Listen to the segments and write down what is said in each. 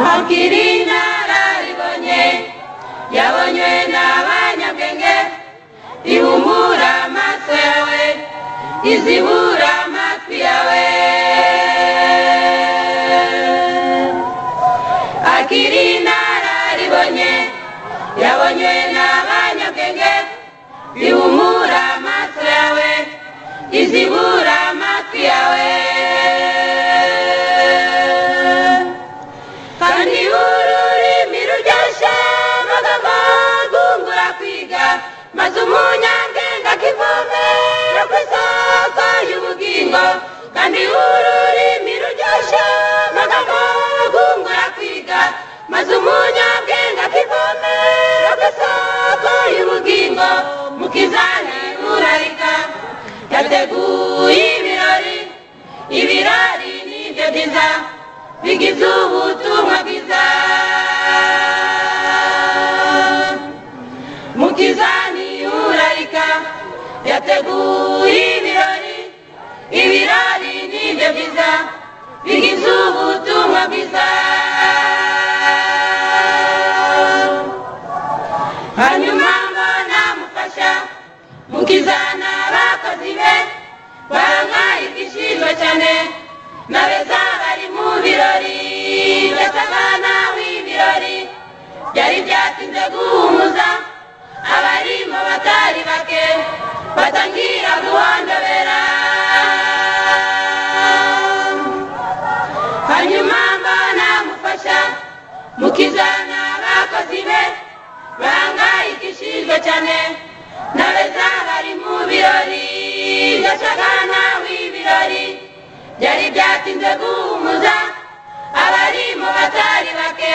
akiri nararibonye yabonywe n'abanyabwenge ihumura amaso yawe izibura amatwi yawe akiri nararibonye yabonywe n'abanyabwenge ihumura amaso yawe izibura amatwi yawe kandi ururimi ruryoshye amagambo agungura kwiga maze umunyabwenge akivomera ku isoko y'ubugingo kandi ururimi ruryoshye amagambo agungura kwiga maze umunyabwenge akivomera ku isoko y'ubugingo mukizani urarika yateguye ibirori n'ibyo byiza bigize ubutumwa bwiza mukizani urarika yateguye ibirori n'ibyo byiza bigize ubutumwa bwiza hanyuma mbona mufasha mukizana abakozi be bahangayikishijwe cyane n'abeza bari mu birori basaga nawe ibirori byari byatinze guhumuza abarimo batari bake batangira guhondobera hanyuma mbona mufasha mukizana abakozi be bahangayikishijwe cyane n'abeza bari mu birori basaga nawe ibirori byari byatinze guhumuza abarimo batari bake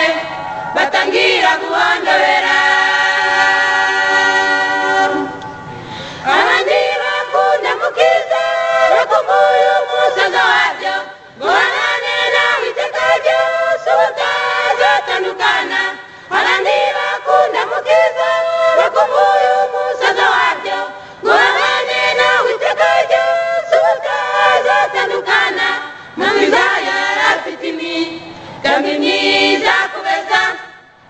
batangira guhondobera abandi bakunda mukiza bakumbuye umusozo wabyo guhangane nawe iteka ryose ubutazatandukana abandi bakunda mukiza bakumbuye umusozo wabyo guhangane nawe iteka ryose ubutazatandukana mwiza yarafite imigambi myiza kubeza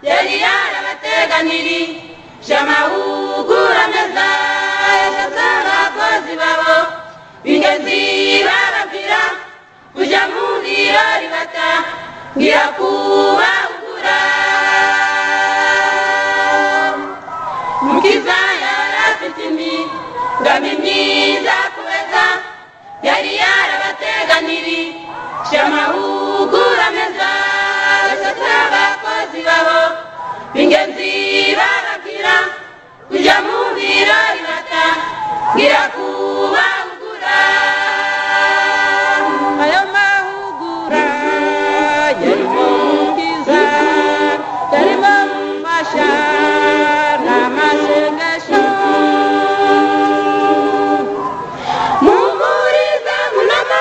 yari yarabateganirije amahugura meza yashatse abakozi babo b'ingenzi bababwira kujya mu birori batangira kubahugura mukiza yarafite imigambi myiza kubeza yari yarabateganirije amahugura meza yashatse abakozi babo b'ingenzi bababwira kujya mu birori batangira kubahugura ayo mahugura yarimo mukiza yarimo mufasha n'amasengesho mumuriza munama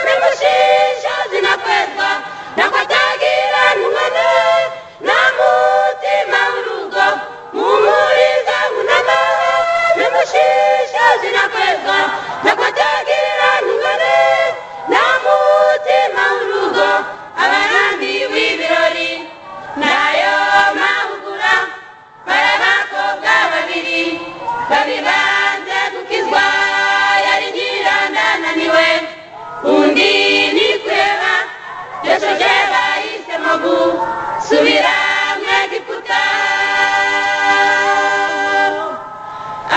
n'amashisha zinakwezwa nakwatagira numane na mutima w'urugo mumuriza munama n'amashisha zinakwezwa nakwatagira numane na mutima w'urugo abarambiwe ibirori nayo mahugura barabakobwa babiri babibanze gukizwa yari nyirandananiwe undi ni kureba yashoje bahisemo gusubira mu Egiputa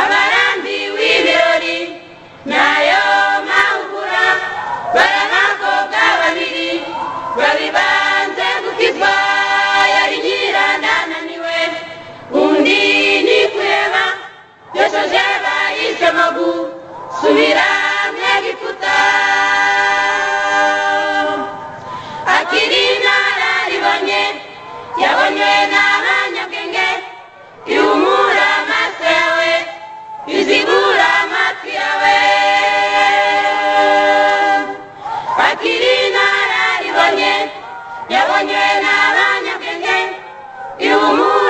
abarambiwe ibirori nayo mahugura barabakobwa babiri babibanze gukizwa yari nyirandananiwe undi ni kureba yashoje bahisemo gusubira mu Egiputa akiri nararibonye yabonywe n'abanyabwenge ihumura amaso yawe izibura amatwi yawe akiri nararibonye yabonywe n'abanyabwenge ihumura